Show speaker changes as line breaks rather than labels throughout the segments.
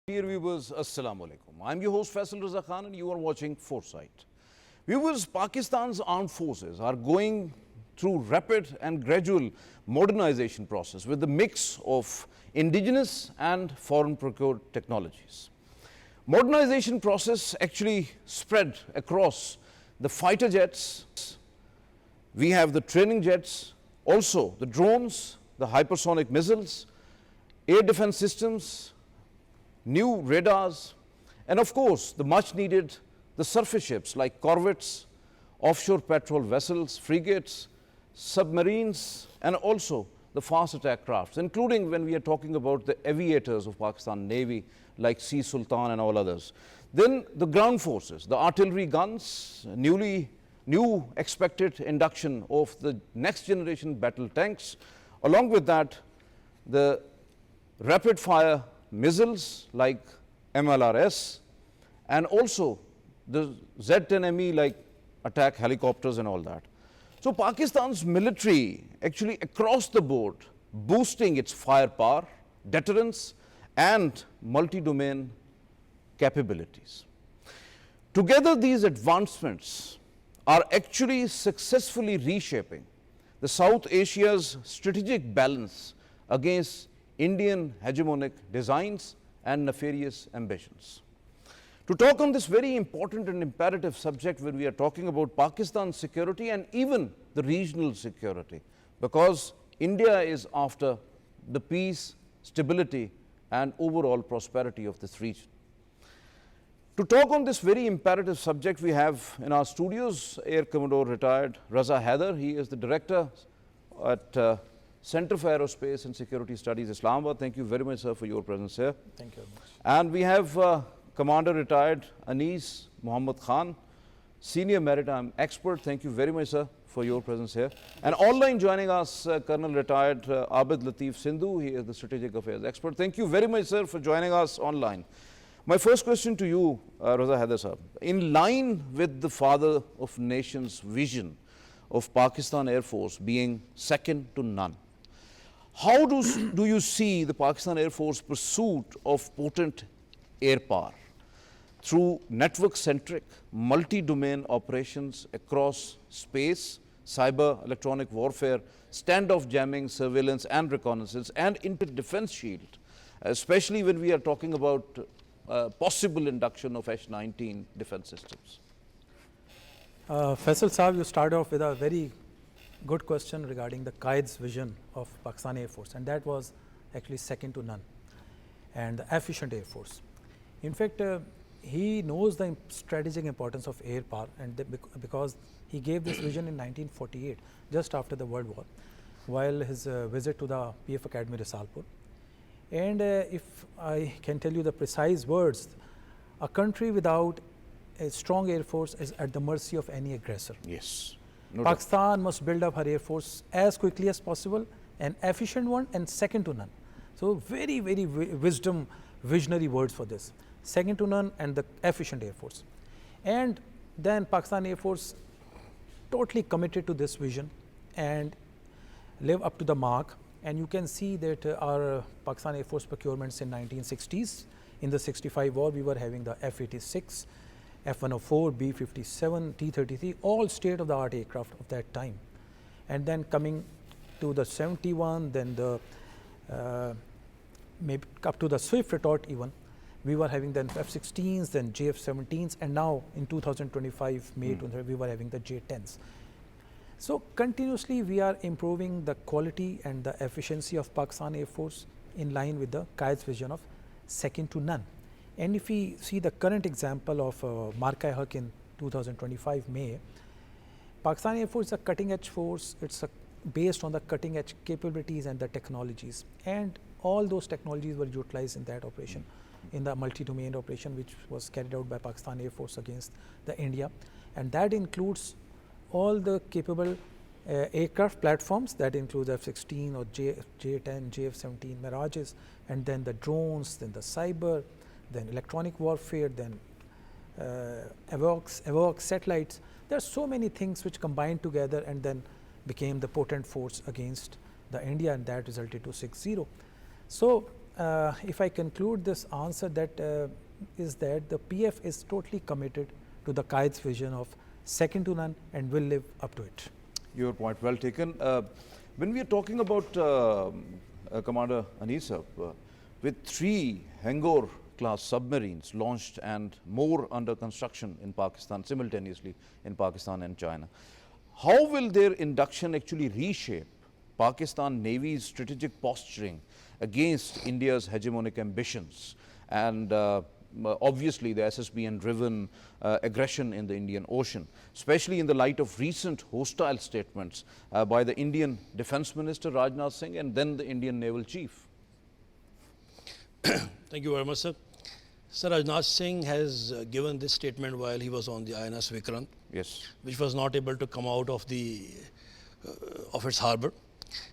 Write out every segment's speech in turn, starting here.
Dear viewers, Assalamu alaikum. I'm your host Faisal Raza Khan and you are watching Foresight. Viewers, Pakistan's armed forces are going through rapid and gradual modernization process with the mix of indigenous and foreign procured technologies. Modernization process actually spread across the fighter jets, we have the training jets, also the drones, the hypersonic missiles, air defense systems, new radars, and of course the much needed the surface ships like corvettes, offshore patrol vessels, frigates, submarines, and also the fast attack crafts, including when we are talking about the aviators of Pakistan Navy like Sea Sultan and all others. Then the ground forces, the artillery guns, new expected induction of the next generation battle tanks, along with that the rapid fire missiles like MLRS, and also the Z-10ME like attack helicopters and all that. So Pakistan's military actually across the board boosting its firepower, deterrence and multi-domain capabilities. Together these advancements are actually successfully reshaping the South Asia's strategic balance against Indian hegemonic designs and nefarious ambitions. To talk on this very important and imperative subject when we are talking about Pakistan's security and even the regional security, because India is after the peace, stability and overall prosperity of this region. To talk on this very imperative subject, we have in our studios Air Commodore retired Raza Haider. He is the director at Center for Aerospace and Security Studies, Islamabad. Thank you very much, sir, for your presence here.
Thank you very much.
And we have Commander retired Anis Muhammad Khan, Senior Maritime Expert. Thank you very much, sir, for your presence here. And online joining us, Colonel retired Abid Latif Sindhu. He is the Strategic Affairs Expert. Thank you very much, sir, for joining us online. My first question to you, Raza Haider sir, in line with the father of nation's vision of Pakistan Air Force being second to none, how do you see the Pakistan Air Force pursuit of potent air power through network-centric, multi-domain operations across space, cyber, electronic warfare, standoff jamming, surveillance and reconnaissance, and inter-defense shield, especially when we are talking about possible induction of H-19 defense systems?
Faisal Saab, you start off with a very good question regarding the Qaid's vision of Pakistan Air Force, and that was actually second to none, and the efficient Air Force. In fact, he knows the strategic importance of air power, and because he gave this vision in 1948, just after the World War, while his visit to the PF Academy Risalpur. And if I can tell you the precise words, a country without a strong Air Force is at the mercy of any aggressor.
Yes.
Pakistan must build up her Air Force as quickly as possible, an efficient one and second to none. So very, very visionary words for this. Second to none and the efficient Air Force. And then Pakistan Air Force totally committed to this vision and live up to the mark. And you can see that our Pakistan Air Force procurements in 1960s, in the 65 war, we were having the F-86, F-104, B-57, T-33, all state-of-the-art aircraft of that time. And then coming to the 71, then the maybe up to the Swift retort even, we were having then F-16s, then JF-17s, and now in 2025, May 2025, we were having the J-10s. So continuously we are improving the quality and the efficiency of Pakistan Air Force in line with the Qaid's vision of second to none. And if we see the current example of Markai-Haq in 2025 May, Pakistan Air Force is a cutting edge force. It's based on the cutting edge capabilities and the technologies. And all those technologies were utilized in that operation, in the multi-domain operation which was carried out by Pakistan Air Force against the India. And that includes all the capable aircraft platforms, that includes F-16 or J-10, JF-17 Mirages, and then the drones, then the cyber, then electronic warfare, then AWACS satellites. There are so many things which combined together and then became the potent force against the India, and that resulted to 6-0. So if I conclude this answer, that is that the PF is totally committed to the Qaed's vision of second to none and will live up to it.
Your point well taken. When we are talking about Commander Anisab, with 3 Hangor class submarines launched and more under construction in Pakistan simultaneously in Pakistan and China, how will their induction actually reshape Pakistan Navy's strategic posturing against India's hegemonic ambitions and obviously the SSBN driven aggression in the Indian Ocean, especially in the light of recent hostile statements by the Indian Defence Minister Rajnath Singh and then the Indian Naval Chief?
Thank you very much, sir. Sir, Rajnath Singh has given this statement while he was on the INS Vikrant,
Yes.
which was not able to come out of the of its harbor.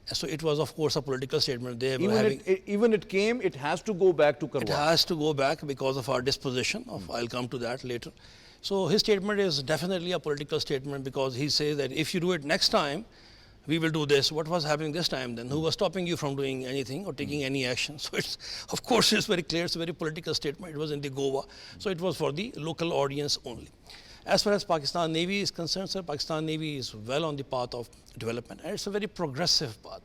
So it was, of course, a political statement. They were having.
Even it came, it has to go back to
It
Karwar.
has to go back because of our disposition. I'll come to that later. So his statement is definitely a political statement because he says that if you do it next time, we will do this. What was happening this time then? Who was stopping you from doing anything or taking any action? So it's, of course, it's very clear. It's a very political statement. It was in the Goa. So it was for the local audience only. As far as Pakistan Navy is concerned, sir, Pakistan Navy is well on the path of development, and it's a very progressive path.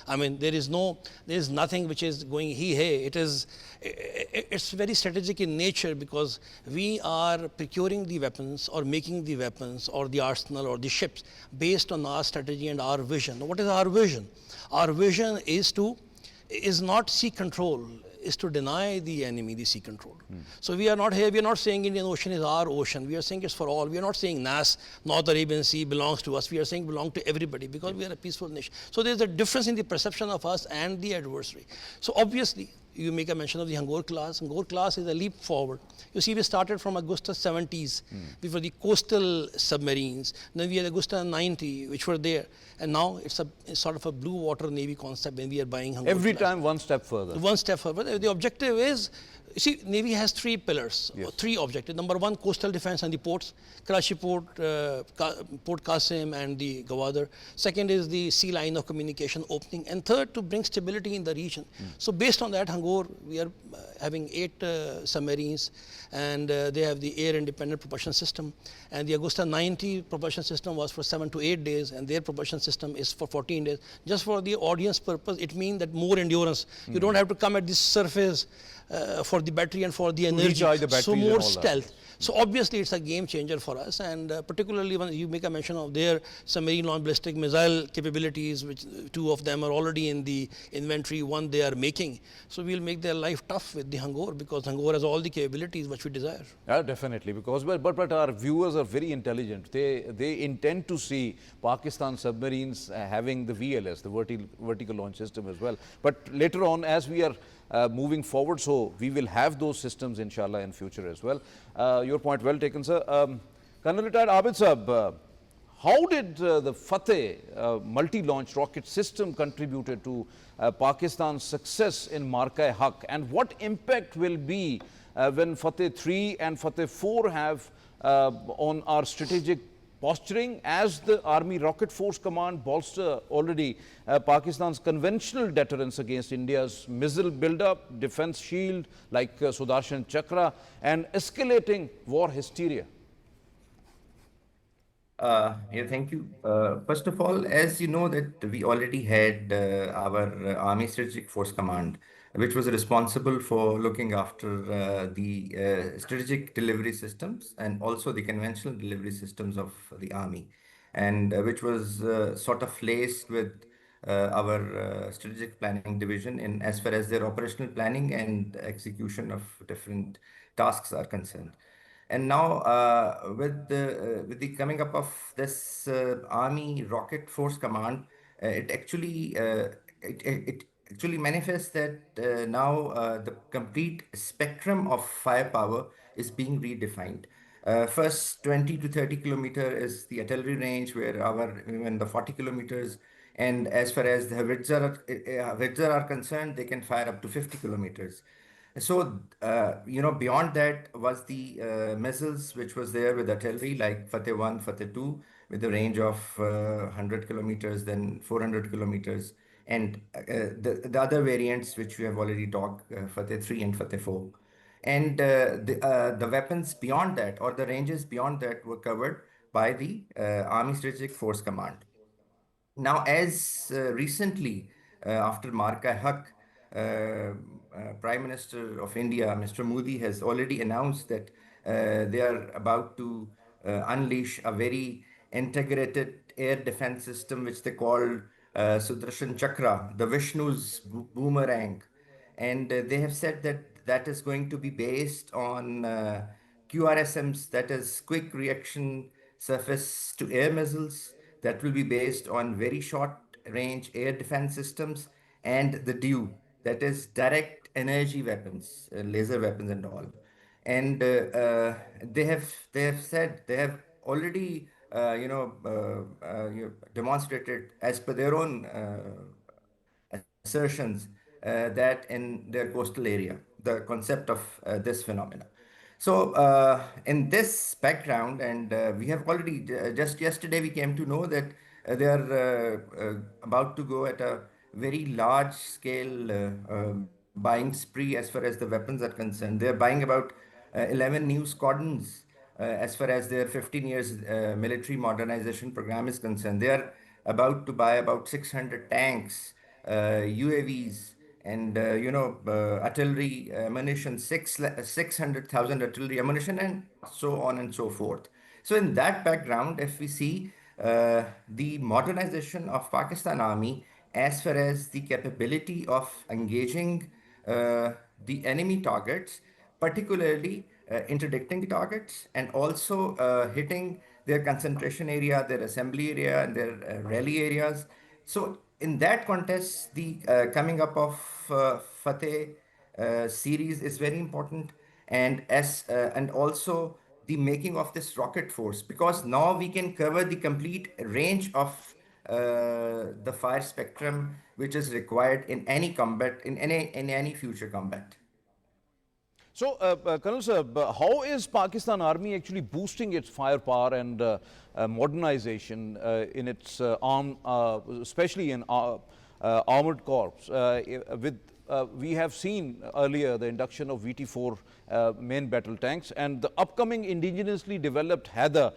I mean, there is nothing which is going hey. It's very strategic in nature because we are procuring the weapons or making the weapons or the arsenal or the ships based on our strategy and our vision. What is our vision? Our vision is not sea control, is to deny the enemy the sea control. So we are not here, we are not saying Indian Ocean is our ocean. We are saying it's for all. We are not saying NAS, North Arabian Sea, belongs to us. We are saying belong to everybody because we are a peaceful nation. So there's a difference in the perception of us and the adversary. So obviously, you make a mention of the Hangor class. Hangor class is a leap forward. You see, we started from Augusta 70s. We were the coastal submarines. Then we had Augusta 90, which were there. And now it's sort of a blue water Navy concept when we are buying Hangor
Every
class.
time one step further.
One step further. The objective is, you see, Navy has 3 pillars,
Yes.
3 objectives. Number 1, coastal defense and the ports, Karachi Port, Port Qasim and the Gwadar. Second is the sea line of communication opening. And third, to bring stability in the region. So based on that, Hangor, we are having 8 submarines, and they have the air independent propulsion system. And the Augusta 90 propulsion system was for 7 to 8 days, and their propulsion system is for 14 days. Just for the audience purpose, it means that more endurance. You don't have to come at the surface for the battery and for the energy.
recharge the
So
batteries and
more
all that.
stealth. So obviously it's a game changer for us, and particularly when you make a mention of their submarine launch ballistic missile capabilities, which 2 of them are already in the inventory, 1 they are making. So we'll make their life tough with the Hangor because Hangor has all the capabilities which we desire.
Yeah, definitely, because but our viewers are very intelligent. They intend to see Pakistan submarines having the VLS, the vertical launch system as well. But later on, as we are moving forward, so we will have those systems inshallah in future as well. Your point well taken, sir. Colonel Retired Abid Sahab, how did the Fateh multi-launch rocket system contributed to Pakistan's success in Marka-e-Haq, and what impact will be when Fateh 3 and Fateh 4 have on our strategic posturing as the Army Rocket Force Command bolster already Pakistan's conventional deterrence against India's missile build-up, defense shield like Sudarshan Chakra, and escalating war hysteria?
Yeah, thank you. First of all, as you know that we already had our Army Strategic Force Command, which was responsible for looking after the strategic delivery systems and also the conventional delivery systems of the Army, and which was sort of laced with our strategic planning division in as far as their operational planning and execution of different tasks are concerned. And now, with the coming up of this Army Rocket Force Command, it actually it actually manifests that now the complete spectrum of firepower is being redefined. First, 20 to 30 kilometer is the artillery range, where our even the 40 kilometers, and as far as the howitzers are concerned, they can fire up to 50 kilometers. So, beyond that was the missiles which was there with artillery like Fateh 1, Fateh 2, with a range of 100 kilometers, then 400 kilometers. and the other variants which we have already talked, Fateh 3 and Fateh 4. And the weapons beyond that, or the ranges beyond that, were covered by the Army Strategic Force Command. Now, as recently, after Marka Haq, Prime Minister of India, Mr. Modi, has already announced that they are about to unleash a very integrated air defense system, which they call Sudarshan Chakra, the Vishnu's boomerang. And they have said that that is going to be based on QRSMs, that is quick reaction surface to air missiles, that will be based on very short range air defense systems, and the DEW, that is direct energy weapons, laser weapons and all. And they have said they have already demonstrated as per their own assertions that in their coastal area, the concept of this phenomena. So, in this background, and we have already, just yesterday, we came to know that they are about to go at a very large scale buying spree as far as the weapons are concerned. They are buying about 11 new squadrons as far as their 15 years military modernization program is concerned. They are about to buy about 600 tanks, UAVs, and artillery ammunition, 600,000 artillery ammunition, and so on and so forth. So in that background, if we see the modernization of Pakistan Army as far as the capability of engaging the enemy targets, particularly interdicting targets, and also hitting their concentration area, their assembly area, and their rally areas. So, in that context, the coming up of Fateh series is very important, and also the making of this rocket force, because now we can cover the complete range of the fire spectrum which is required in any combat, in any future combat.
So, Colonel sir, how is Pakistan Army actually boosting its firepower and modernization in its especially in armored corps? We have seen earlier the induction of VT4 main battle tanks, and the upcoming indigenously developed Haider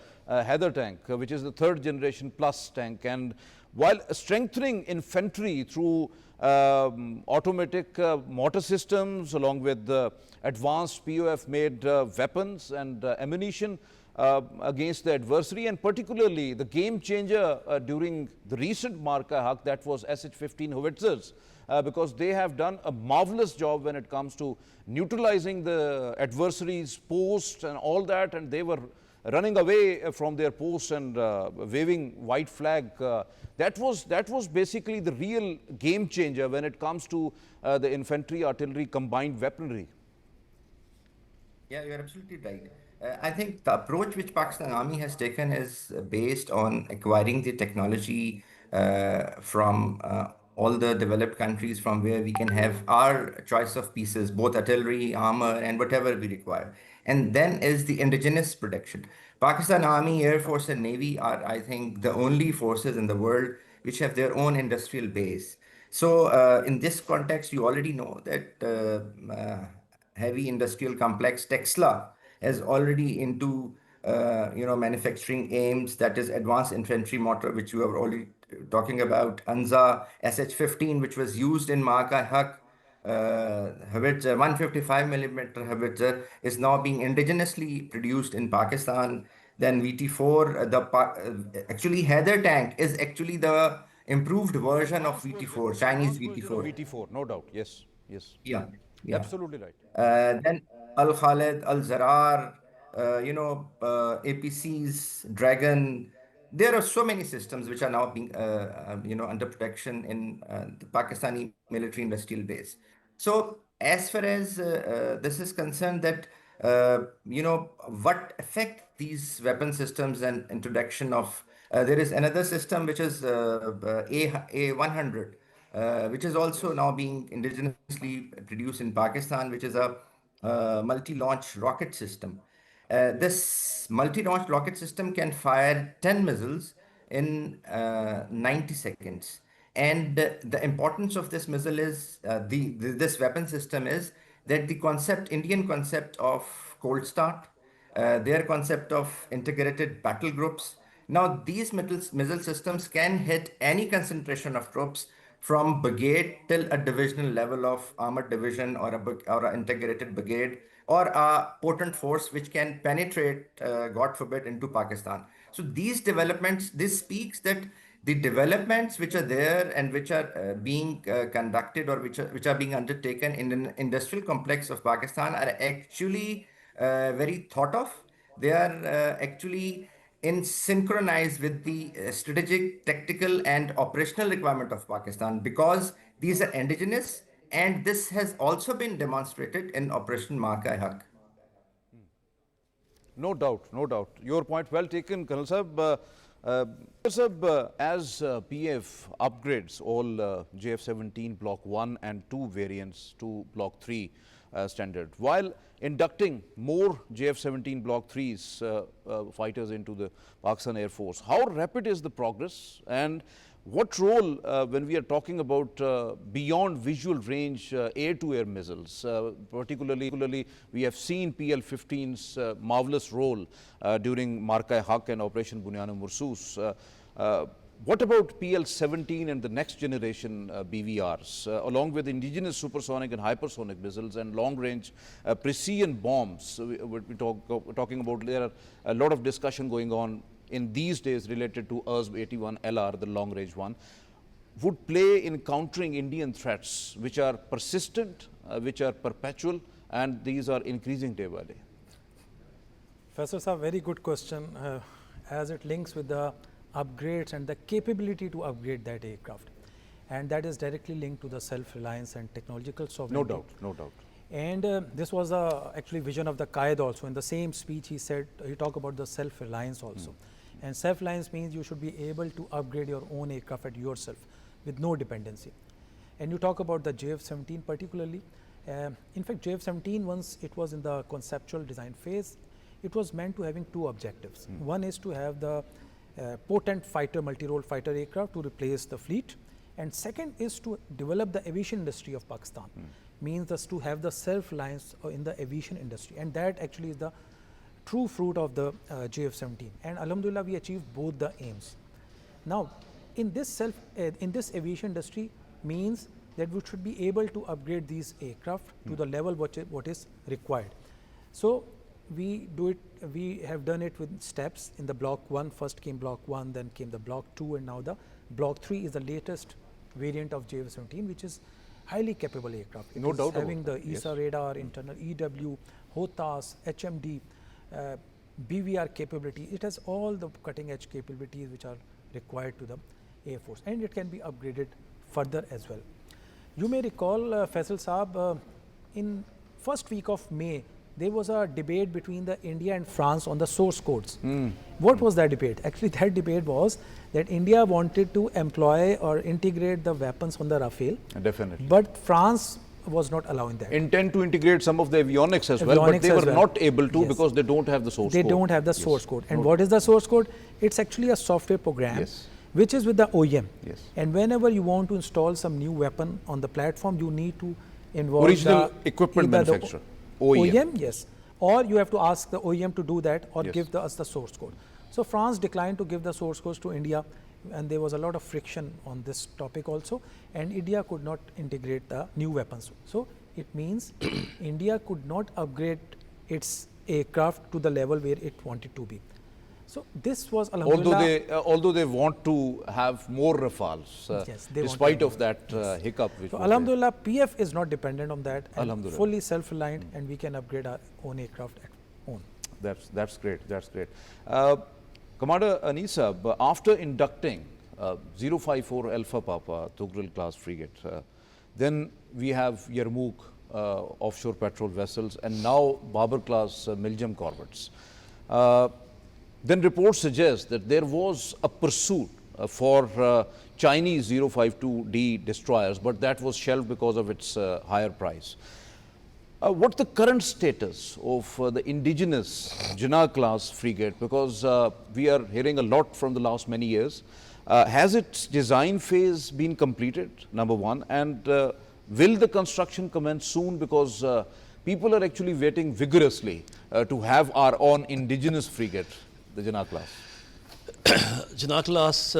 tank, which is the third generation plus tank, and while strengthening infantry through automatic mortar systems along with advanced POF made weapons and ammunition against the adversary, and particularly the game changer during the recent Marka Haq, that was SH-15 howitzers, because they have done a marvelous job when it comes to neutralizing the adversary's posts and all that, and they were running away from their posts and waving white flag. That was basically the real game changer when it comes to the infantry artillery combined weaponry.
Yeah, you're absolutely right. I think the approach which Pakistan Army has taken is based on acquiring the technology from all the developed countries, from where we can have our choice of pieces, both artillery, armor, and whatever we require. And then is the indigenous production. Pakistan Army, Air Force, and Navy are, I think, the only forces in the world which have their own industrial base. So, in this context, you already know that heavy industrial complex Texla is already into manufacturing aims, that is advanced infantry mortar, which you are already talking about, Anza SH-15, which was used in Marka Haq. Howitzer, 155 millimeter howitzer, is now being indigenously produced in Pakistan. Then VT4, actually Haider tank is actually the improved version of VT4, Chinese
Advanced version of
VT4.
VT4, no doubt. Yes, yes,
Yeah, yeah.
absolutely right.
Then Al Khalid, Al Zarar, APCs, Dragon. There are so many systems which are now being, under protection in the Pakistani military industrial base. So, as far as this is concerned, that what affect these weapon systems and introduction of, there is another system which is A100, which is also now being indigenously produced in Pakistan, which is a multi-launch rocket system. This multi-launch rocket system can fire 10 missiles in 90 seconds. And the importance of this missile is this weapon system is that the concept, Indian concept of cold start, their concept of integrated battle groups. Now, these missile systems can hit any concentration of troops from brigade till a divisional level of armored division or or an integrated brigade or a potent force which can penetrate, God forbid, into Pakistan. So these developments, this speaks that the developments which are there and which are being conducted or which are being undertaken in an industrial complex of Pakistan are actually very thought of. They are actually in synchronized with the strategic, tactical, and operational requirement of Pakistan because these are indigenous, and this has also been demonstrated in Operation Mark-I-Haq.
No doubt, no doubt. Your point well taken, Colonel Sahib. As PF upgrades all JF-17 Block 1 and 2 variants to Block 3 standard, while inducting more JF-17 Block 3s fighters into the Pakistan Air Force, how rapid is the progress, and what role, when we are talking about beyond visual range air-to-air missiles, particularly we have seen PL-15's marvelous role during Mark-I-Haq and Operation Bunyana-Mursus. What about PL-17 and the next generation BVRs, along with indigenous supersonic and hypersonic missiles and long-range precision bombs? We're talking about, there are a lot of discussion going on in these days related to USB-81LR, the long-range one, would play in countering Indian threats which are persistent, which are perpetual, and these are increasing day by day.
Faisal sir, very good question, as it links with the upgrades and the capability to upgrade that aircraft. And that is directly linked to the self-reliance and technological sovereignty.
No doubt, no doubt.
And this was actually vision of the Qaid also. In the same speech he said, he talked about the self-reliance also. And self-reliance means you should be able to upgrade your own aircraft at yourself with no dependency. And you talk about the JF-17 particularly. In fact, JF-17, once it was in the conceptual design phase, it was meant to having two objectives. One is to have the potent fighter, multi-role fighter aircraft to replace the fleet. And second is to develop the aviation industry of Pakistan. Means us to have the self-reliance in the aviation industry. And that actually is the true fruit of the JF-17. And alhamdulillah, we achieved both the aims. Now, in this aviation industry means that we should be able to upgrade these aircraft to the level what is required. So we have done it with steps. In the Block 1, first came Block 1, then came the Block 2, and now the Block 3 is the latest variant of JF-17, which is highly capable aircraft.
No doubt about
having the ESA radar, internal EW, HOTAS, HMD, BVR capability. It has all the cutting edge capabilities which are required to the Air Force, and it can be upgraded further as well. You may recall, Faisal Saab, in first week of May, there was a debate between the India and France on the source codes. What was that debate? Actually, that debate was that India wanted to employ or integrate the weapons on the Rafale.
Definitely.
But France was not allowing that.
Intend to integrate some of the avionics as well, but they were not able to because they don't have the source code.
They don't have the source code. And what is the source code? It's actually a software program which is with the OEM. And whenever you want to install some new weapon on the platform, you need to involve
original equipment manufacturer.
OEM, yes. Or you have to ask the OEM to do that or give us the source code. So France declined to give the source codes to India, and there was a lot of friction on this topic also, and India could not integrate the new weapons. So it means India could not upgrade its aircraft to the level where it wanted to be. So this was
although they want to have more Rafales, despite of that hiccup. Which
so alhamdulillah, PF is not dependent on that, and fully self-reliant, and we can upgrade our own aircraft at own.
That's great. That's great. Commander Anisa, after inducting 054 Alpha Papa Tughril class frigate, then we have Yarmouk offshore patrol vessels, and now Babur class Miljam corvettes. Then reports suggest that there was a pursuit for Chinese 052D destroyers, but that was shelved because of its higher price. What's the current status of the indigenous Jinnah class frigate? Because we are hearing a lot from the last many years. has its design phase been completed, number one, and will the construction commence soon, because people are actually waiting vigorously to have our own indigenous frigate, the Jinnah class.
Jinnah class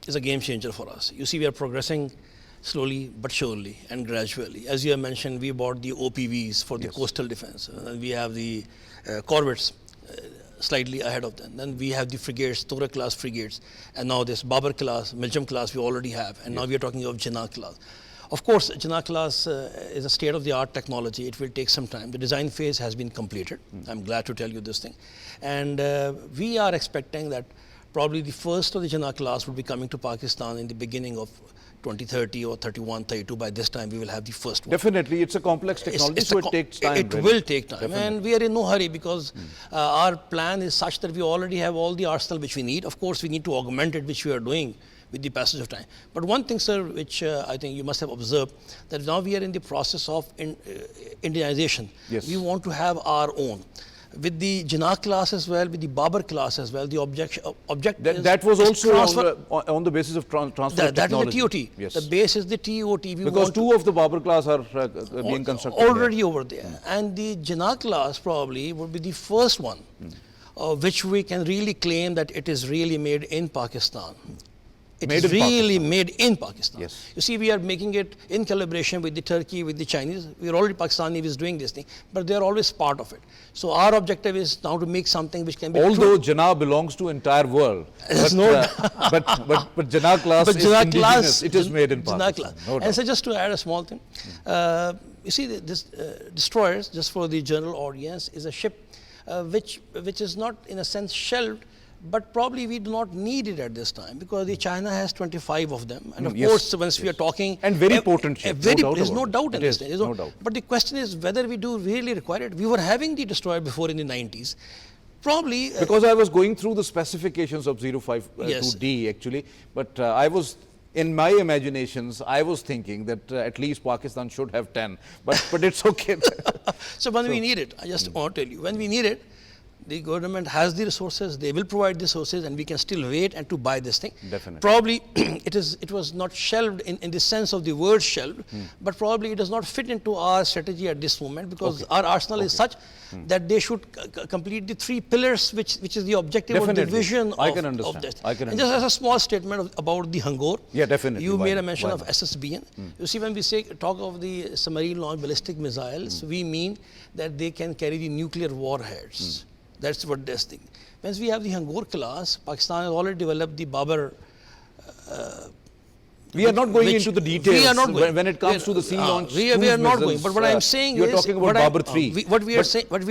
is a game changer for us. You see, we are progressing slowly but surely and gradually. As you have mentioned, we bought the OPVs for the coastal defense. We have the corvettes slightly ahead of them. Then we have the frigates, Tora class frigates, and now this Babar class, Miljam class we already have, and now we are talking of Jinnah class. Of course, Jinnah class is a state-of-the-art technology. It will take some time. The design phase has been completed. I'm glad to tell you this thing. And we are expecting that probably the first of the Jinnah class will be coming to Pakistan in the beginning of 2030 or 31, 32. By this time, we will have the first one.
Definitely, it's a complex technology, so it takes time.
It
really.
will take time.
Definitely.
And we are in no hurry, because our plan is such that we already have all the arsenal which we need. Of course, we need to augment it, which we are doing with the passage of time. But one thing, sir, which I think you must have observed, that now we are in the process of Indianization.
Yes.
We want to have our own. With the Jinnah class as well, with the Babar class as well, the object
that was also on the basis of transfer of technology.
That is the TOT.
Yes.
The base is the TOT.
Because two of the Babar class are being constructed
already
here.
over there. And the Jinnah class probably would be the first one which we can really claim that it is really made in Pakistan. It is really made in Pakistan.
Yes.
You see, we are making it in collaboration with the Turkey, with the Chinese. We are already Pakistani is doing this thing, but they are always part of it. So our objective is now to make something which can be
Although Jinnah belongs to entire world, but Jinnah class is indigenous. It is made in Pakistan. No doubt.
And so just to add a small thing, you see, this destroyers, just for the general audience, is a ship which is not in a sense shelved, but probably we do not need it at this time, because the China has 25 of them. And of course, once we are talking...
And very potent ship,
there's no doubt in this thing.
No doubt.
But the question is whether we do really require it. We were having the destroyer before in the 90s. Probably...
because I was going through the specifications of 052D actually, but I was... In my imaginations, I was thinking that at least Pakistan should have 10, but it's okay.
So when we need it, I just want to tell you, when we need it, the government has the resources, they will provide the resources, and we can still wait and to buy this thing.
Definitely.
Probably it was not shelved in the sense of the word shelved, but probably it does not fit into our strategy at this moment, because our arsenal is such that they should complete the three pillars, which is the objective or the vision
I can understand.
of this.
And
just as a small statement about the Hangor,
yeah, definitely.
You made a mention of SSBN. You see, when we talk of the submarine launched ballistic missiles, we mean that they can carry the nuclear warheads. That's what this thing. Once we have the Hangor class, Pakistan has already developed the Babar.
We are not going into the details.
We are not going.
When it comes to the sea launch.
We are not going. But what I'm saying is,
you're talking about Babar 3.
What we are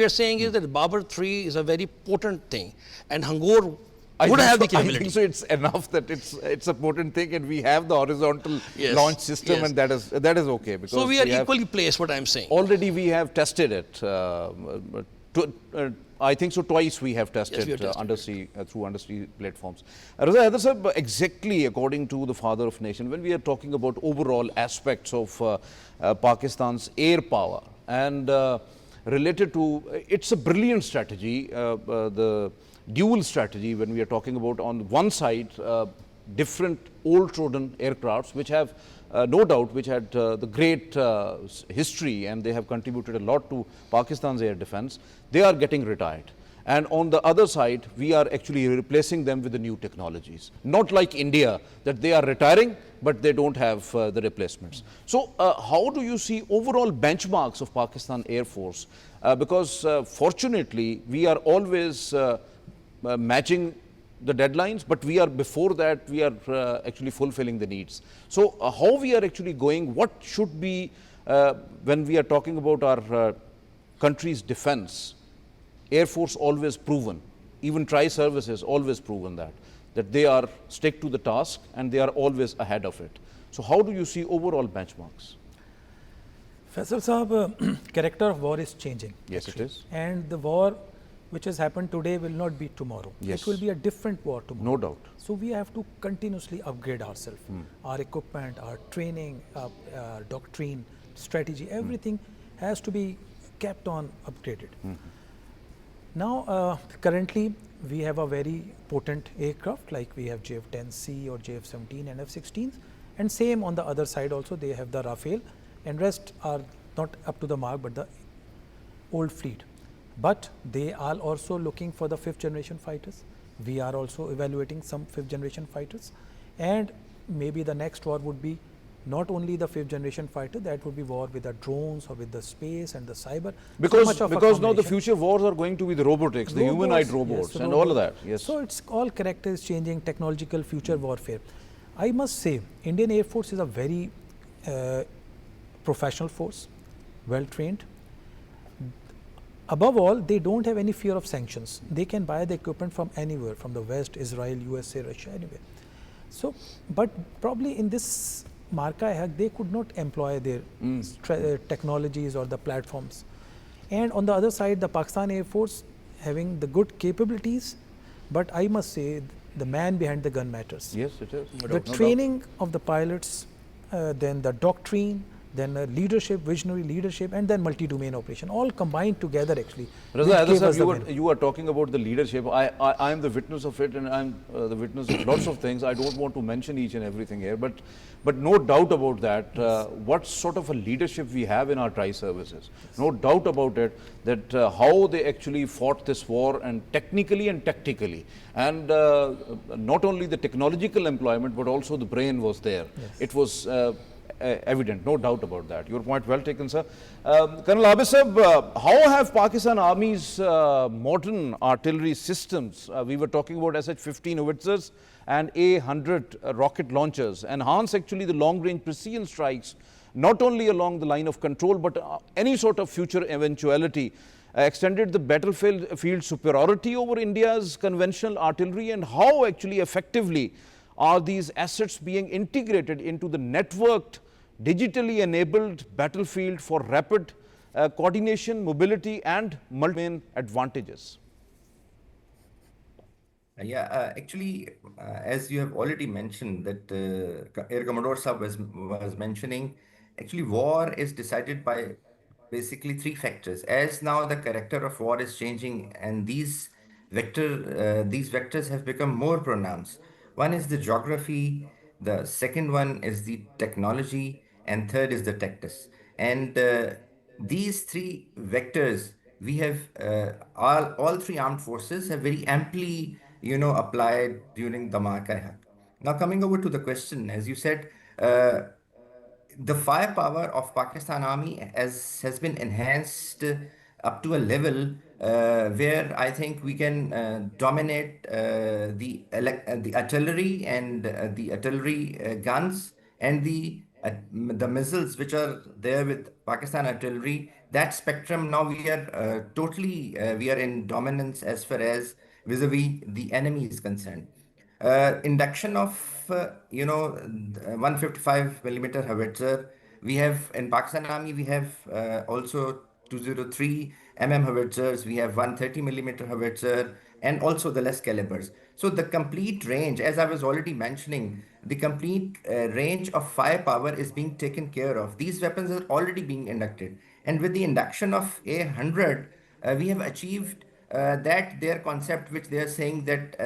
saying is that Babar 3 is a very potent thing, and Hangor would have the capability.
I think so. It's enough that it's a potent thing, and we have the horizontal launch system, and that is okay. Because
so we are equally placed. What I'm saying.
Already we have tested it. I think so. Twice we have tested, undersea through undersea platforms. Raza, Haider sir, exactly according to the father of nation, when we are talking about overall aspects of Pakistan's air power and related to, it's a brilliant strategy, the dual strategy when we are talking about on one side different old trodden aircrafts which have no doubt which had the great history, and they have contributed a lot to Pakistan's air defense. They are getting retired. And on the other side, we are actually replacing them with the new technologies. Not like India, that they are retiring, but they don't have the replacements. So how do you see overall benchmarks of Pakistan Air Force? Because fortunately, we are always matching the deadlines, but we are before that, we are actually fulfilling the needs. So how we are actually going, what should be, when we are talking about our country's defense, Air Force always proven, even tri-services always proven that they are stick to the task and they are always ahead of it. So how do you see overall benchmarks?
Faisal Sahab, character of war is changing.
Yes, actually. It is.
And the war which has happened today will not be tomorrow.
Yes.
It will be a different war tomorrow.
No doubt.
So we have to continuously upgrade ourselves. Our equipment, our training, doctrine, strategy, everything has to be kept on upgraded. Now, currently, we have a very potent aircraft like we have JF-10C or JF-17 and F-16s, and same on the other side also they have the Rafale, and rest are not up to the mark but the old fleet. But they are also looking for the 5th generation fighters. We are also evaluating some 5th generation fighters, and maybe the next war would be not only the 5th generation fighter, that would be war with the drones or with the space and the cyber.
Because now the future wars are going to be the robotics, the humanoid robots,
yes,
and all of that. Yes.
So it's all characters changing, technological future warfare. I must say, Indian Air Force is a very professional force, well trained. Above all, they don't have any fear of sanctions. They can buy the equipment from anywhere, from the West, Israel, USA, Russia, anywhere. So, but probably in this Marka, they could not employ their technologies or the platforms. And on the other side, the Pakistan Air Force having the good capabilities, but I must say the man behind the gun matters.
Yes, it is.
The training of the pilots, then the doctrine, then leadership, visionary leadership, and then multi-domain operation, all combined together actually.
Raza, you are talking about the leadership. I am the witness of it, and I'm the witness of lots of things. I don't want to mention each and everything here, but no doubt about that, what sort of a leadership we have in our tri-services. No doubt about it, that how they actually fought this war, and technically and tactically. And not only the technological employment, but also the brain was there.
Yes.
It was evident, no doubt about that. Your point well taken, sir. Colonel Abid sir, how have Pakistan Army's modern artillery systems, we were talking about SH-15 howitzers and A-100 rocket launchers, enhance actually the long-range precision strikes, not only along the line of control, but any sort of future eventuality, extended the battlefield superiority over India's conventional artillery, and how actually effectively are these assets being integrated into the networked, digitally enabled battlefield for rapid coordination, mobility, and multi-domain advantages?
Actually, as you have already mentioned that Air Commodore Sahab was mentioning, actually war is decided by basically 3 factors. As now the character of war is changing, and these vectors have become more pronounced. One is the geography, the second one is the technology, and third is the tactics. And these 3 vectors, we have all 3 armed forces have very amply, applied during the Marka. Now coming over to the question, as you said, the firepower of Pakistan Army has been enhanced up to a level where I think we can dominate the artillery and the artillery guns and the missiles which are there with Pakistan artillery. That spectrum now we are we are in dominance as far as vis-a-vis the enemy is concerned. Induction of 155 millimeter howitzer. We have in Pakistan Army, we have also 203 howitzers. We have 130 millimeter howitzer, and also the less calibers. So the complete range, as I was already mentioning, the complete range of firepower is being taken care of. These weapons are already being inducted, and with the induction of A100, we have achieved that their concept, which they are saying that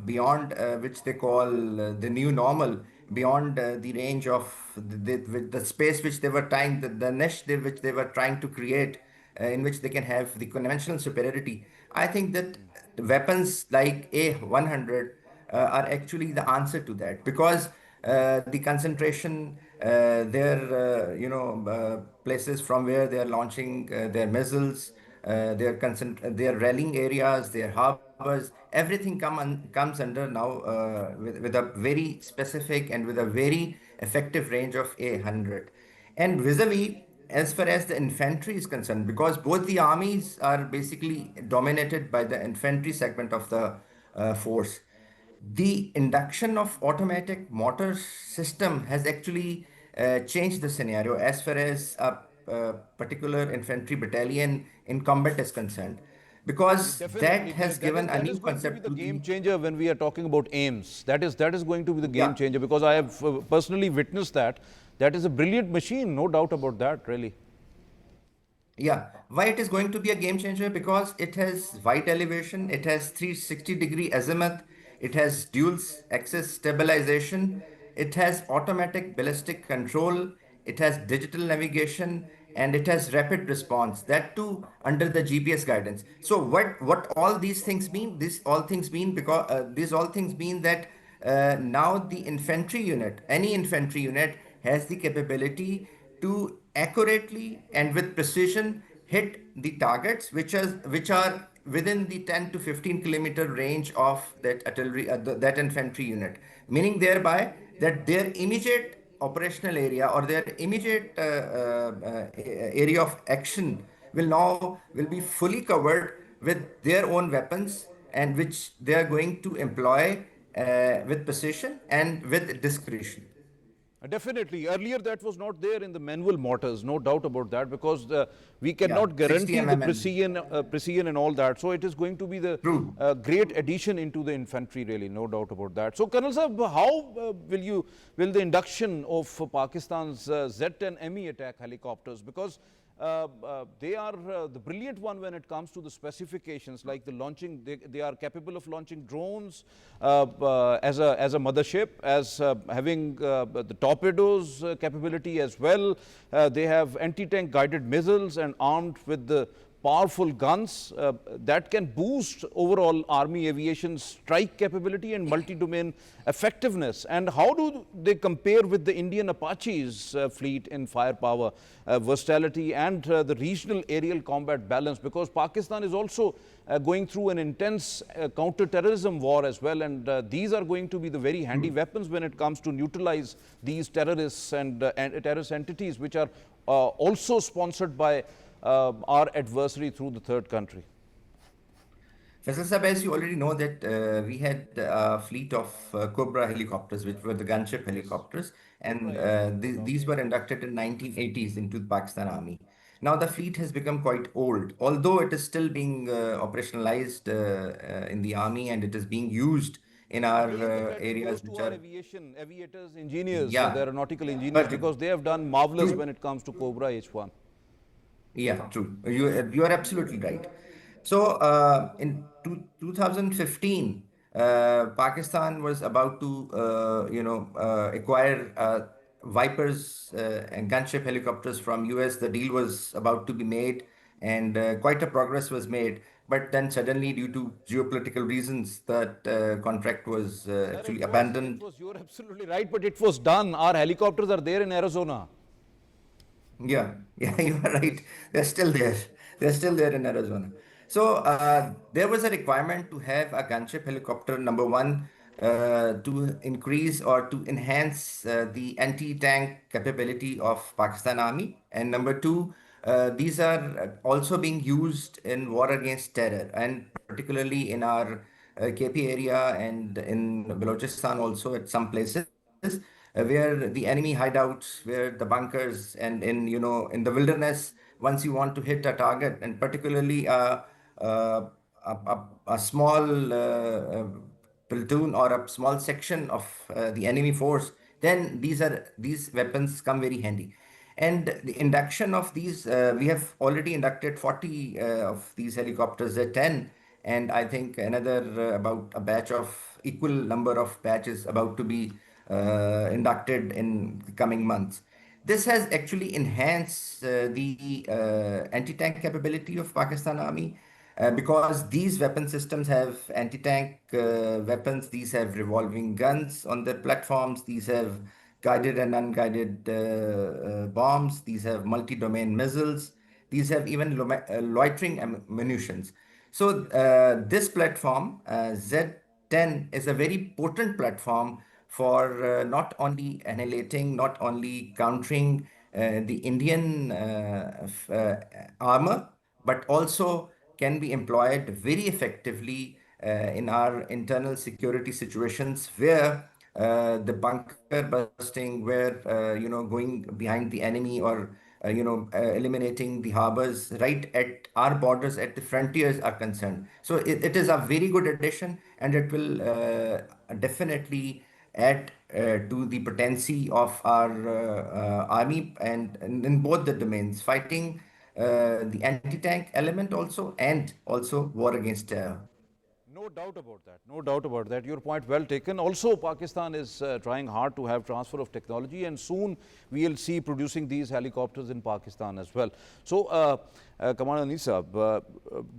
beyond which they call the new normal, beyond the range of the space which they were trying, the niche which they were trying to create, in which they can have the conventional superiority. I think that weapons like A100 are actually the answer to that, because the concentration, their places from where they are launching their missiles, their rallying areas, their harbors, everything comes under now with a very specific and with a very effective range of A100. And vis-a-vis, as far as the infantry is concerned, because both the armies are basically dominated by the infantry segment of the force, the induction of automatic mortar system has actually changed the scenario as far as a particular infantry battalion in combat is concerned, because that has given a new concept
to the game changer when we are talking about aims. That is going to be the game changer, because I have personally witnessed that. That is a brilliant machine, no doubt about that, really.
Yeah, why it is going to be a game changer? Because it has wide elevation, it has 360-degree azimuth, it has dual axis stabilization, it has automatic ballistic control, it has digital navigation, and it has rapid response. That too under the GPS guidance. So what all these things mean? These all things mean that now the infantry unit, any infantry unit, has the capability to accurately and with precision hit the targets which are within the 10 to 15-kilometer range of that artillery that infantry unit, meaning thereby that their immediate operational area or their immediate area of action will be fully covered with their own weapons, and which they are going to employ with precision and with discretion.
Definitely. Earlier, that was not there in the manual mortars, no doubt about that, because we
Yeah,
cannot
60
guarantee the
mm.
precision and all that. So it is going to be the
True.
great addition into the infantry, really, no doubt about that. So, Colonel Sahab, how will the induction of Pakistan's Z-10 ME attack helicopters, because they are the brilliant one when it comes to the specifications, like the launching. They are capable of launching drones as a mothership, as having the torpedoes capability as well. They have anti-tank guided missiles and armed with the powerful guns that can boost overall army aviation strike capability and multi-domain effectiveness. And how do they compare with the Indian Apache's fleet in firepower, versatility, and the regional aerial combat balance? Because Pakistan is also going through an intense counter-terrorism war as well, and these are going to be the very handy weapons when it comes to neutralize these terrorists and terrorist entities which are also sponsored by our adversary through the third country.
Faisal Sahab, as you already know that we had a fleet of Cobra helicopters, which were the gunship helicopters, and these were inducted in 1980s into the Pakistan Army. Now the fleet has become quite old, although it is still being operationalized in the army, and it is being used in our
Great the credit goes
areas
to
which
our
are,
aviators, engineers, the
yeah,
aeronautical engineers,
but
because they have done marvelous
true.
when it comes to Cobra H1.
Yeah, true. You are absolutely right. So in 2015, Pakistan was about to acquire Vipers and gunship helicopters from US. The deal was about to be made, and quite a progress was made. But then suddenly, due to geopolitical reasons, that contract was
Sir,
actually
it
abandoned.
was, you're absolutely right, but it was done. Our helicopters are there in Arizona.
Yeah, yeah, you are right. They're still there. They're still there in Arizona. So there was a requirement to have a gunship helicopter, number one, to increase or to enhance the anti-tank capability of Pakistan Army. And number two, these are also being used in war against terror, and particularly in our KP area and in Balochistan also at some places where the enemy hideouts, where the bunkers, and in in the wilderness, once you want to hit a target, and particularly a small platoon or a small section of the enemy force, then these weapons come very handy. And the induction of these, we have already inducted 40 of these helicopters at 10, and I think another about a batch of equal number of batches about to be inducted in the coming months. This has actually enhanced the anti-tank capability of Pakistan Army, because these weapon systems have anti-tank weapons. These have revolving guns on their platforms. These have guided and unguided bombs. These have multi-domain missiles. These have even loitering munitions. So this platform, Z10, is a very potent platform for not only annihilating, not only countering the Indian armor, but also can be employed very effectively in our internal security situations where the bunker busting, where going behind the enemy, or eliminating the harbors right at our borders, at the frontiers are concerned. So it is a very good addition, and it will definitely add to the potency of our army, and in both the domains, fighting the anti-tank element also, and also war against terror.
No doubt about that. No doubt about that. Your point well taken. Also, Pakistan is trying hard to have transfer of technology, and soon we will see producing these helicopters in Pakistan as well. So, Commander Nisab,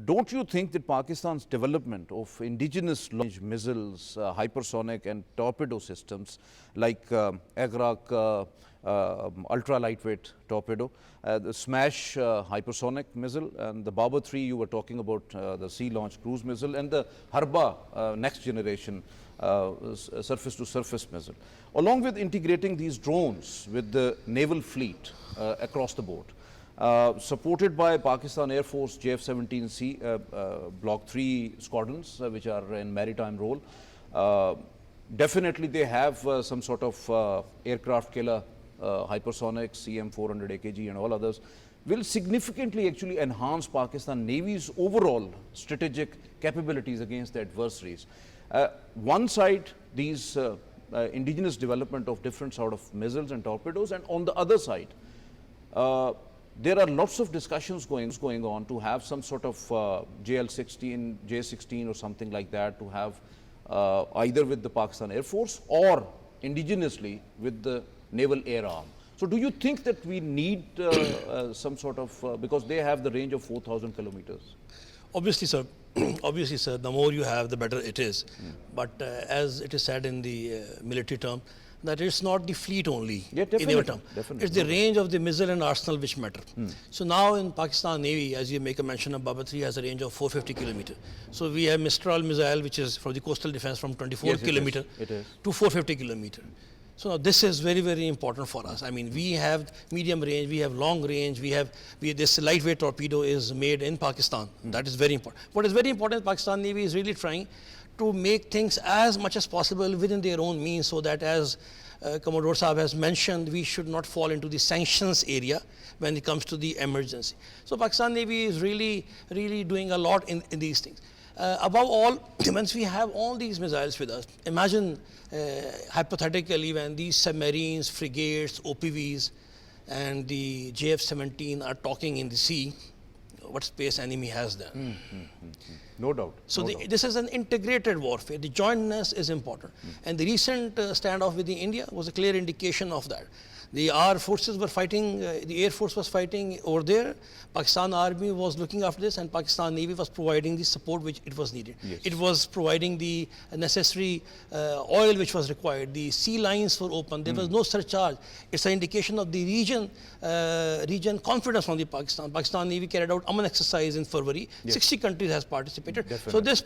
don't you think that Pakistan's development of indigenous launch missiles, hypersonic and torpedo systems like Agrak ultra lightweight torpedo, the Smash hypersonic missile, and the Baba 3 you were talking about, the sea launched cruise missile, and the Harba next generation surface to surface missile, along with integrating these drones with the naval fleet across the board. Supported by Pakistan Air Force JF-17C Block 3 squadrons, which are in maritime role. Definitely they have some sort of aircraft killer, hypersonic, CM400 AKG and all others, will significantly actually enhance Pakistan Navy's overall strategic capabilities against the adversaries. One side, these indigenous development of different sort of missiles and torpedoes, and on the other side, there are lots of discussions going on to have some sort of JL-16, J-16 or something like that, to have either with the Pakistan Air Force or indigenously with the naval air arm. So do you think that we need some sort of, because they have the range of 4,000 kilometers?
Obviously, sir. Obviously, sir, the more you have, the better it is. But as it is said in the military term, that it's not the fleet only in our term. It's the range of the missile and arsenal which matter. So now in Pakistan Navy, as you make a mention of, Baba 3 has a range of 450 kilometers. So we have Mistral missile, which is from the coastal defense from 24 kilometers to 450 kilometers. So now this is very, very important for us. I mean, we have medium range, we have long range, this lightweight torpedo is made in Pakistan. That is very important. What is very important, Pakistan Navy is really trying to make things as much as possible within their own means, so that, as Commodore Saab has mentioned, we should not fall into the sanctions area when it comes to the emergency. So Pakistan Navy is really doing a lot in these things. Above all, once we have all these missiles with us, imagine hypothetically when these submarines, frigates, OPVs and the JF-17 are talking in the sea, what space enemy has there.
No doubt.
So this is an integrated warfare. The jointness is important. And the recent standoff with India was a clear indication of that. Our forces were fighting, the Air Force was fighting over there, Pakistan Army was looking after this, and Pakistan Navy was providing the support which it was needed. It was providing the necessary oil which was required. The sea lines were open. There was no surcharge. It's an indication of the region confidence from the Pakistan. Pakistan Navy carried out Aman exercise in February. 60 countries has participated. So this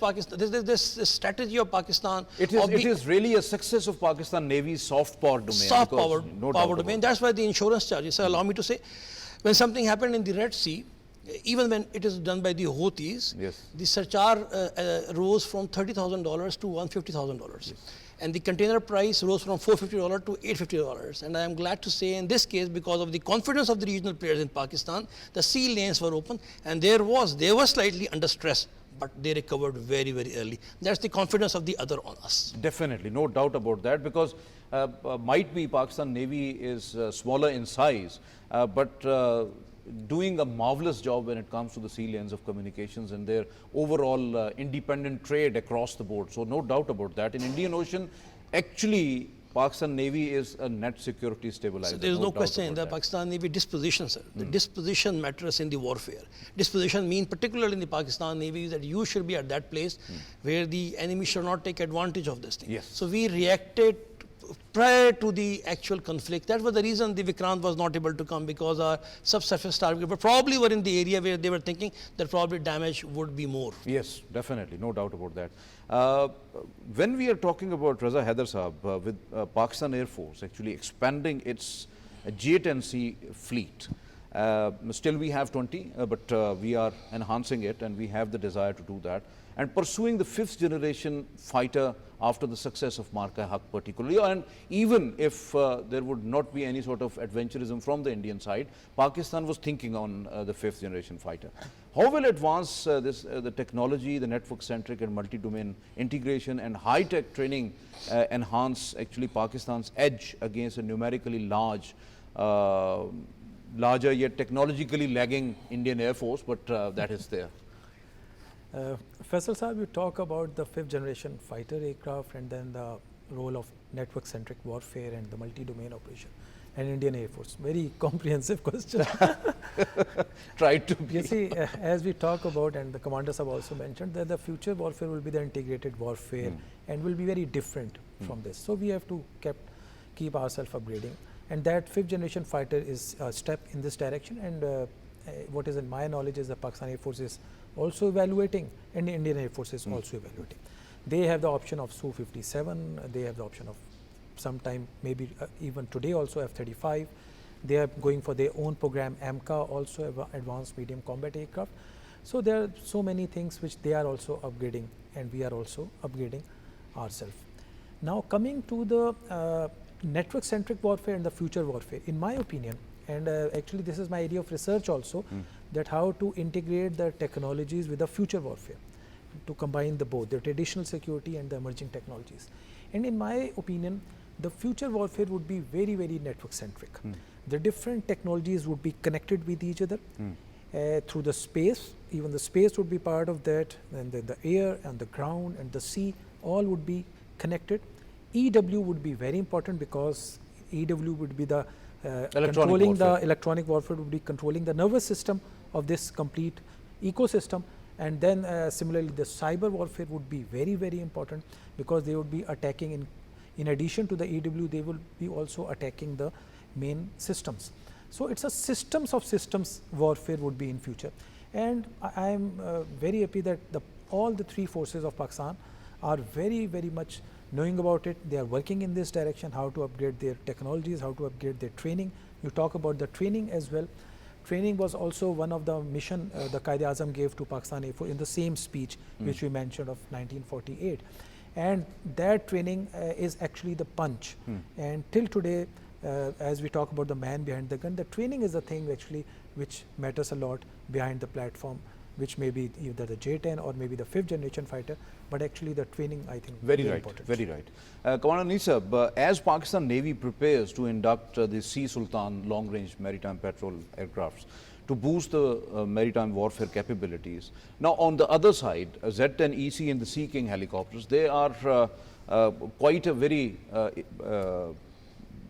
strategy of Pakistan.
It is really a success of Pakistan Navy's soft power domain.
Soft power domain. That's why the insurance charges. So allow me to say, when something happened in the Red Sea, even when it is done by the Houthis, the surcharge rose from $30,000 to $150,000. And the container price rose from $450 to $850. And I am glad to say in this case, because of the confidence of the regional players in Pakistan, the sea lanes were open, and they were slightly under stress, but they recovered very, very early. That's the confidence of the other on us.
Definitely, no doubt about that, because might be Pakistan Navy is smaller in size, but doing a marvelous job when it comes to the sea lanes of communications and their overall independent trade across the board. So no doubt about that. In Indian Ocean, actually, Pakistan Navy is a net security stabilizer.
So there is no question in the Pakistan Navy disposition, sir. The disposition matters in the warfare. Disposition means, particularly in the Pakistan Navy, that you should be at that place where the enemy should not take advantage of this thing. So we reacted prior to the actual conflict. That was the reason the Vikrant was not able to come, because our subsurface target probably were in the area where they were thinking that probably damage would be more.
Yes, definitely, no doubt about that. When we are talking about Raza Haider Saab, with Pakistan Air Force actually expanding its J-10C fleet, still we have 20, but we are enhancing it, and we have the desire to do that, and pursuing the 5th generation fighter after the success of Marka Haq particularly. And even if there would not be any sort of adventurism from the Indian side, Pakistan was thinking on the 5th generation fighter. How will advance the technology, the network-centric and multi-domain integration and high-tech training enhance actually Pakistan's edge against a numerically large larger yet technologically lagging Indian Air Force, but that is there.
Faisal Saab, you talk about the 5th generation fighter aircraft and then the role of network-centric warfare and the multi-domain operation and Indian Air Force. Very comprehensive question.
Tried to be.
You see, as we talk about, and the commanders have also mentioned, that the future warfare will be the integrated warfare and will be very different from this. So we have to keep ourselves upgrading. And that 5th generation fighter is a step in this direction. And what is in my knowledge is the Pakistan Air Force is also evaluating, and the Indian Air Force is also evaluating. They have the option of Su-57, they have the option of sometime maybe even today also F-35. They are going for their own program, AMCA, also advanced medium combat aircraft. So there are so many things which they are also upgrading, and we are also upgrading ourselves. Now coming to the network-centric warfare and the future warfare, in my opinion, and actually this is my area of research also, that how to integrate the technologies with the future warfare, to combine the both, the traditional security and the emerging technologies. And in my opinion, the future warfare would be very, very network-centric. The different technologies would be connected with each other through the space. Even the space would be part of that, and then the air and the ground and the sea, all would be connected. EW would be very important, because EW would be the controlling the electronic warfare, would be controlling the nervous system of this complete ecosystem. And then similarly, the cyber warfare would be very, very important, because they would be attacking in addition to the EW, they will be also attacking the main systems. So it's a systems of systems warfare would be in future. And I am very happy that all the 3 forces of Pakistan are very, very much knowing about it. They are working in this direction, how to upgrade their technologies, how to upgrade their training. You talk about the training as well. Training was also one of the mission the Quaid-e-Azam gave to Pakistan Air Force in the same speech which we mentioned of 1948. And that training is actually the punch. And till today, as we talk about the man behind the gun, the training is the thing actually which matters a lot behind the platform, which may be either the J-10 or maybe the 5th generation fighter, but actually the training, I think,
very right,
important.
Very right. Commander Nisab, as Pakistan Navy prepares to induct the Sea Sultan long-range maritime patrol aircrafts to boost the maritime warfare capabilities, now on the other side, Z-10EC and the Sea King helicopters, they are quite a very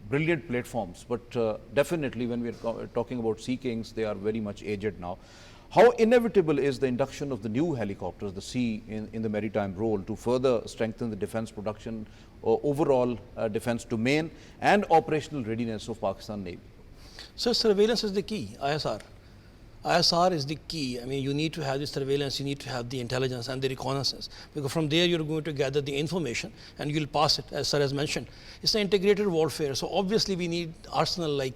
brilliant platforms, but definitely when we are talking about Sea Kings, they are very much aged now. How inevitable is the induction of the new helicopters, the Sea, in the maritime role to further strengthen the defense production, overall defense domain and operational readiness of Pakistan Navy?
So surveillance is the key, ISR. ISR is the key. I mean, you need to have the surveillance, you need to have the intelligence and the reconnaissance, because from there you're going to gather the information and you'll pass it, as Sir has mentioned. It's an integrated warfare. So obviously we need arsenal like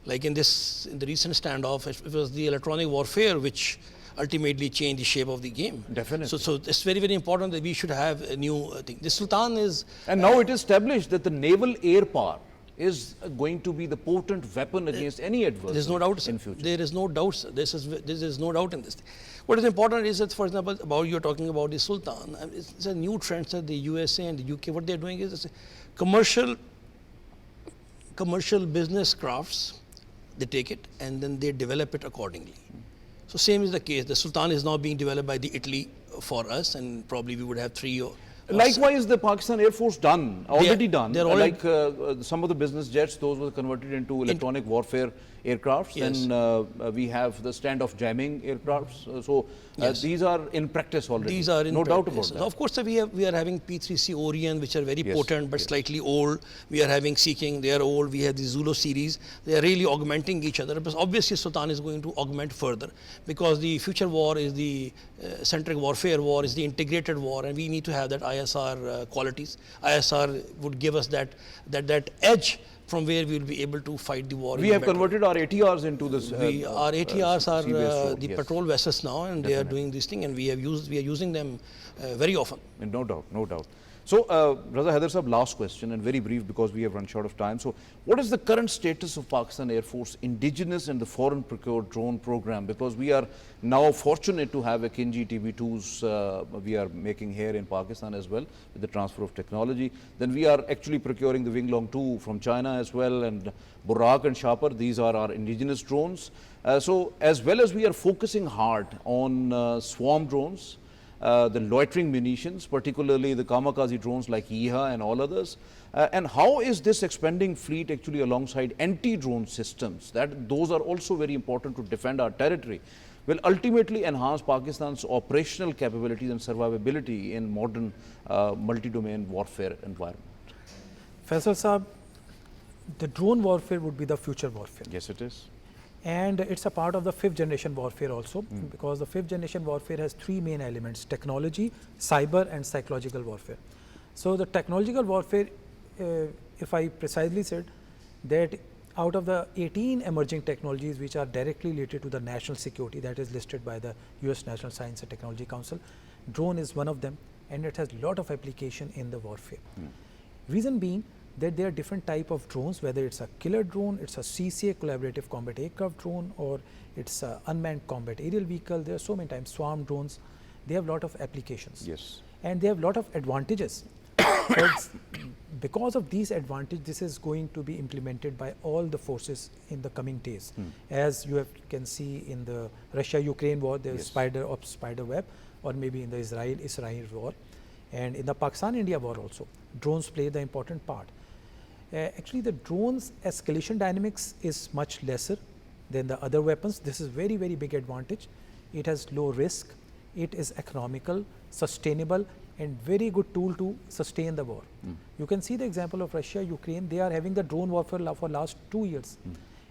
in the recent standoff, it was the electronic warfare which ultimately changed the shape of the game.
Definitely.
So it's very, very important that we should have a new thing. The Sultan is...
And now it is established that the naval air power is going to be the potent weapon against any adversary.
There's no doubt, sir.
In future.
There is no doubt, sir. There is no doubt in this. What is important is that, for example, about you're talking about the Sultan. It's a new trend, sir. The USA and the UK, what they're doing is commercial business crafts. They take it and then they develop it accordingly. So same is the case. The Sultan is now being developed by the Italy for us, and probably we would have 3 or
likewise, the Pakistan Air Force already done.
They're already,
like some of the business jets, those were converted into electronic warfare aircrafts.
Yes.
Then we have the standoff jamming aircrafts. So
Yes.
these are in practice already.
These are in
no doubt
practice.
about that.
Of course, we are having P3C Orion, which are very
Yes,
potent but
yes.
slightly old. We are having Sea King, they are old. We have the Zulu series. They are really augmenting each other. But obviously, Sultan is going to augment further, because the future war is the centric warfare war, is the integrated war, and we need to have that ISR qualities. ISR would give us that edge from where we will be able to fight the war.
We have converted our ATRs into this.
Our ATRs are
sea-based
the
yes.
patrol vessels now, and they are doing this thing, and we are using them very often.
No doubt, no doubt. So, Raza, Haider sahab, last question, and very brief because we have run short of time. So, what is the current status of Pakistan Air Force indigenous and the foreign procured drone program? Because we are now fortunate to have a Kinji TB2s we are making here in Pakistan as well with the transfer of technology. Then we are actually procuring the Winglong 2 from China as well, and Buraq and Shapar, these are our indigenous drones. So as well as we are focusing hard on swarm drones, the loitering munitions, particularly the kamikaze drones like Yeha and all others. And how is this expanding fleet actually alongside anti-drone systems? Those are also very important to defend our territory, will ultimately enhance Pakistan's operational capabilities and survivability in modern multi-domain warfare environment.
Faisal Saab, the drone warfare would be the future warfare.
Yes, it is.
And it's a part of the 5th generation warfare also, because the 5th generation warfare has 3 main elements: technology, cyber and psychological warfare. So the technological warfare, if I precisely said that out of the 18 emerging technologies which are directly related to the national security, that is listed by the US National Science and Technology Council, drone is one of them, and it has a lot of application in the warfare. Reason being that there are different type of drones, whether it's a killer drone, it's a CCA collaborative combat aircraft drone, or it's a unmanned combat aerial vehicle. There are so many times swarm drones. They have a lot of applications.
Yes.
And they have a lot of advantages. Because of these advantages, this is going to be implemented by all the forces in the coming days. As you can see in the Russia-Ukraine war, there is spider web, or maybe in the Israel war. And in the Pakistan-India war also, drones play the important part. Actually, the drones escalation dynamics is much lesser than the other weapons. This is very, very big advantage. It has low risk, it is economical, sustainable, and very good tool to sustain the war. You can see the example of Russia, Ukraine. They are having the drone warfare for last 2 years,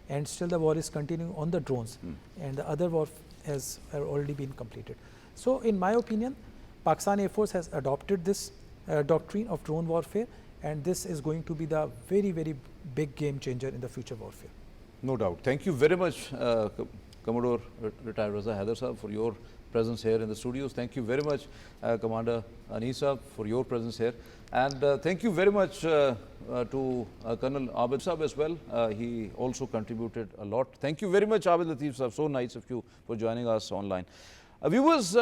and still the war is continuing on the drones, and the other war has already been completed. So in my opinion, Pakistan Air Force has adopted this doctrine of drone warfare, and this is going to be the very, very big game changer in the future warfare.
No doubt. Thank you very much, Commodore retired Raza Haider Sahab, for your presence here in the studios. Thank you very much, Commander Anisa, for your presence here. And thank you very much to Colonel Abid Sahab as well. He also contributed a lot. Thank you very much, Abid Latif Sahab. So nice of you for joining us online. Viewers,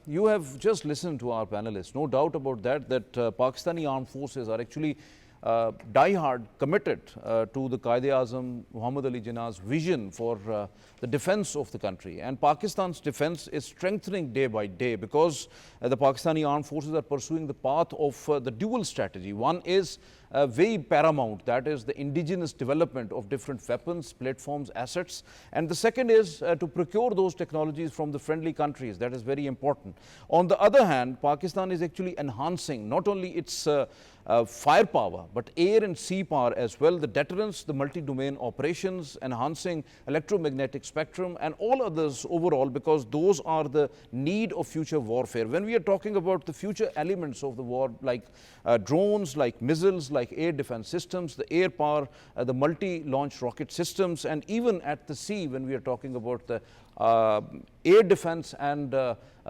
you have just listened to our panelists. No doubt about that, Pakistani armed forces are actually die-hard committed to the Quaid-e-Azam Muhammad Ali Jinnah's vision for the defense of the country. And Pakistan's defense is strengthening day by day because the Pakistani armed forces are pursuing the path of the dual strategy. One is very paramount, that is the indigenous development of different weapons, platforms, assets. And the second is to procure those technologies from the friendly countries. That is very important. On the other hand, Pakistan is actually enhancing not only its firepower, but air and sea power as well, the deterrence, the multi-domain operations, enhancing electromagnetic spectrum and all others overall, because those are the need of future warfare. When we are talking about the future elements of the war, like drones, like missiles, like air defense systems, the air power, the multi-launch rocket systems, and even at the sea, when we are talking about the air defense and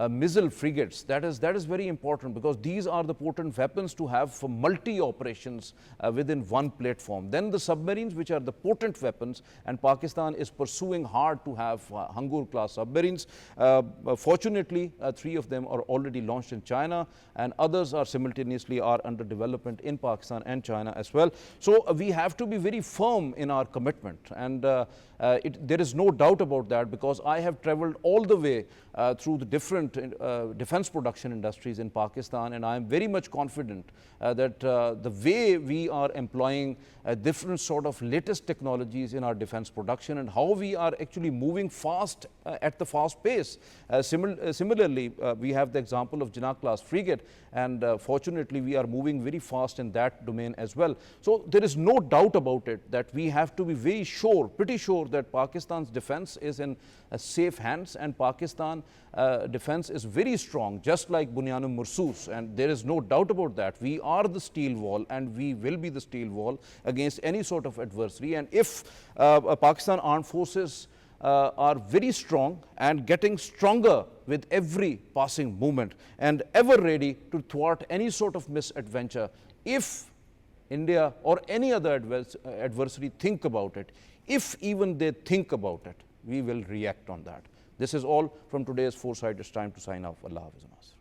missile frigates, that is very important, because these are the potent weapons to have for multi-operations within one platform. Then the submarines, which are the potent weapons, and Pakistan is pursuing hard to have Hangur class submarines. Fortunately, 3 of them are already launched in China, and others are simultaneously under development in Pakistan and China as well. So we have to be very firm in our commitment, and there is no doubt about that, because I have traveled all the way through the different defense production industries in Pakistan, and I am very much confident that the way we are employing different sort of latest technologies in our defense production and how we are actually moving fast at the fast pace. Similarly, we have the example of Jinnah class frigate, and fortunately we are moving very fast in that domain as well. So there is no doubt about it that we have to be very sure, pretty sure, that Pakistan's defense is in safe hands, and Pakistan defense is very strong, just like Bunyan Mursus, and there is no doubt about that. We are the steel wall, and we will be the steel wall against any sort of adversary. And if Pakistan armed forces are very strong and getting stronger with every passing moment, and ever ready to thwart any sort of misadventure, if India or any other adversary think about it, if even they think about it, we will react on that. This is all from today's Foresight. It's time to sign off. Allah Hafiz.